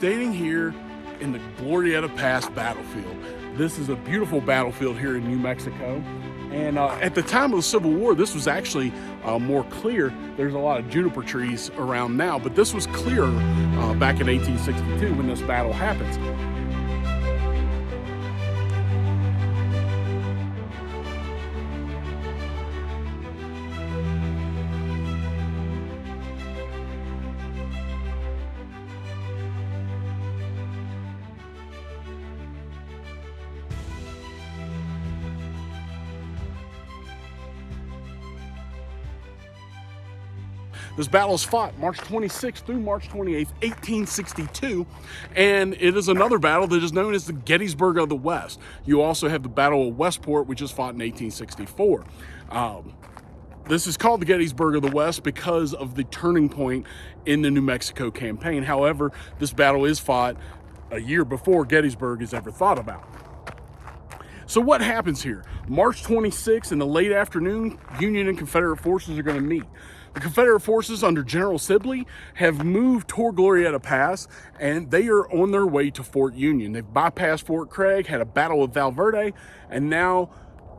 standing here in the Glorieta Pass battlefield. This is a beautiful battlefield here in New Mexico. And at the time of the Civil War, this was actually more clear. There's a lot of juniper trees around now, but this was clearer back in 1862 when this battle happens. This battle is fought March 26th through March 28th, 1862, and it is another battle that is known as the Gettysburg of the West. You also have the Battle of Westport, which is fought in 1864. This is called the Gettysburg of the West because of the turning point in the New Mexico campaign. However, this battle is fought a year before Gettysburg is ever thought about. So what happens here? March 26th in the late afternoon, Union and Confederate forces are going to meet. The Confederate forces under General Sibley have moved toward Glorieta Pass, and they are on their way to Fort Union. They've bypassed Fort Craig, had a battle with Valverde, and now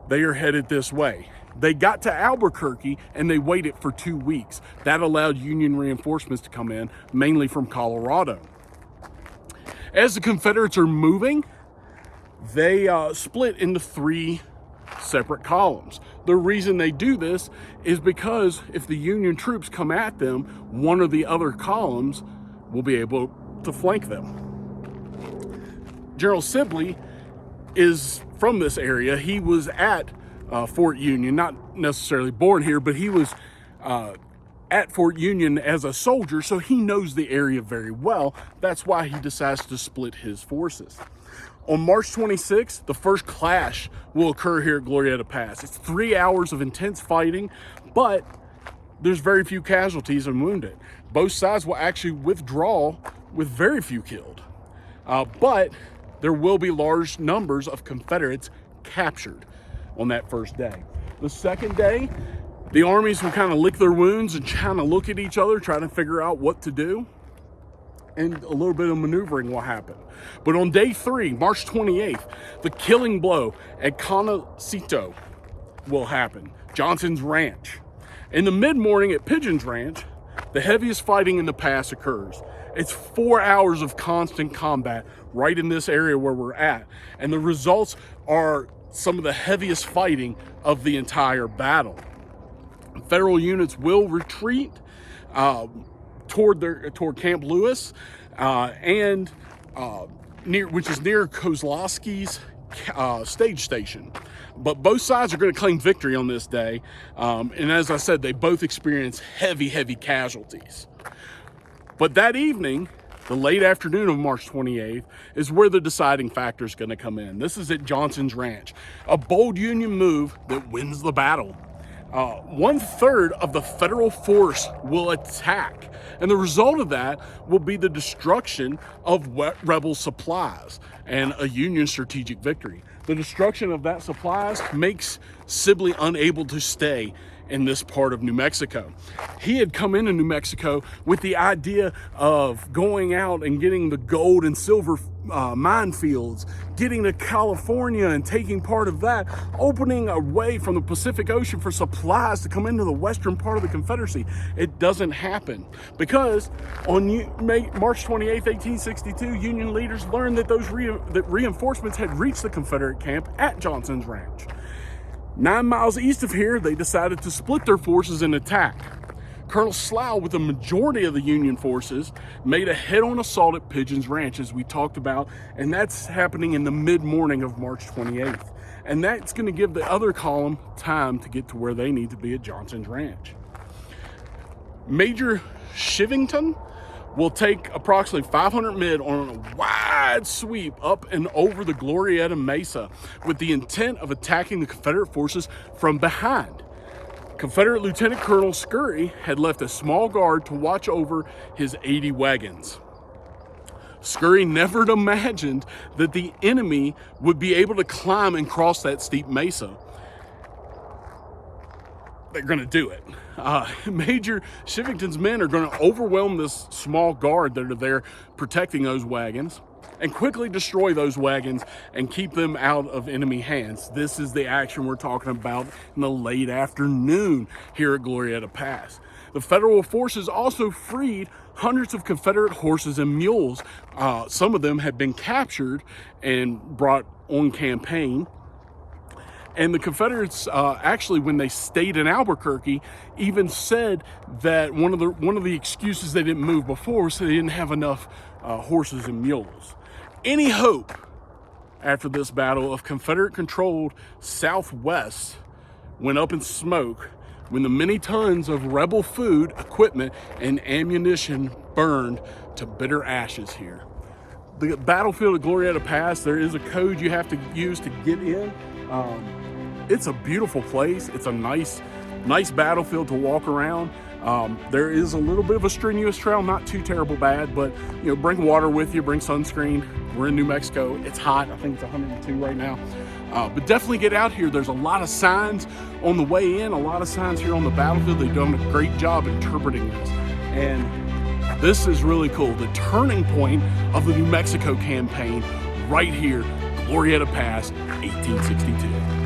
they are headed this way. They got to Albuquerque, and they waited for 2 weeks. That allowed Union reinforcements to come in, mainly from Colorado. As the Confederates are moving, they split into 3 separate columns. The reason they do this is because if the Union troops come at them, one of the other columns will be able to flank them. General Sibley is from this area. He was at Fort Union, not necessarily born here, but he was at Fort Union as a soldier, so he knows the area very well. That's why he decides to split his forces. On March 26th, the first clash will occur here at Glorieta Pass. It's 3 hours of intense fighting, but there's very few casualties and wounded. Both sides will actually withdraw with very few killed. But there will be large numbers of Confederates captured on that first day. The second day, the armies will kind of lick their wounds and kind of look at each other, trying to figure out what to do. And a little bit of maneuvering will happen. But on day 3, March 28th, the killing blow at Conocito will happen, Johnson's Ranch. In the mid-morning at Pigeon's Ranch, the heaviest fighting in the pass occurs. It's 4 hours of constant combat right in this area where we're at. And the results are some of the heaviest fighting of the entire battle. Federal units will retreat toward Camp Lewis which is near Kozlowski's stage station. But both sides are going to claim victory on this day, and as I said, they both experience heavy casualties. But that evening, the late afternoon of March 28th, is where the deciding factor is going to come in. This is at Johnson's Ranch, a bold Union move that wins the battle. 1/3 of the federal force will attack, and the result of that will be the destruction of rebel supplies and a Union strategic victory. The destruction of that supplies makes Sibley unable to stay in this part of New Mexico. He had come into New Mexico with the idea of going out and getting the gold and silver minefields, getting to California and taking part of that, opening a way from the Pacific Ocean for supplies to come into the western part of the Confederacy. It doesn't happen because on March 28th, 1862, Union leaders learned that that reinforcements had reached the Confederate camp at Johnson's Ranch. 9 miles east of here, they decided to split their forces and attack. Colonel Slough, with the majority of the Union forces, made a head-on assault at Pigeon's Ranch, as we talked about, and that's happening in the mid-morning of March 28th. And that's going to give the other column time to get to where they need to be at Johnson's Ranch. Major Shivington will take approximately 500 men on a wide sweep up and over the Glorieta Mesa with the intent of attacking the Confederate forces from behind. Confederate Lieutenant Colonel Scurry had left a small guard to watch over his 80 wagons. Scurry never imagined that the enemy would be able to climb and cross that steep mesa. they're going to do it. Major Shivington's men are going to overwhelm this small guard that are there protecting those wagons and quickly destroy those wagons and keep them out of enemy hands. This is the action we're talking about in the late afternoon here at Glorieta Pass. The Federal forces also freed hundreds of Confederate horses and mules. Some of them had been captured and brought on campaign. And the Confederates, actually, when they stayed in Albuquerque, even said that one of the excuses they didn't move before was they didn't have enough horses and mules. Any hope after this battle of Confederate-controlled Southwest went up in smoke when the many tons of rebel food, equipment, and ammunition burned to bitter ashes here. The battlefield at Glorieta Pass, there is a code you have to use to get in. It's a beautiful place. It's a nice battlefield to walk around. There is a little bit of a strenuous trail, not too terrible bad, but bring water with you, bring sunscreen. We're in New Mexico. It's hot. I think it's 102 right now. But definitely get out here. There's a lot of signs on the way in, a lot of signs here on the battlefield. They've done a great job interpreting this. And this is really cool. The turning point of the New Mexico campaign right here, Glorieta Pass, 1862.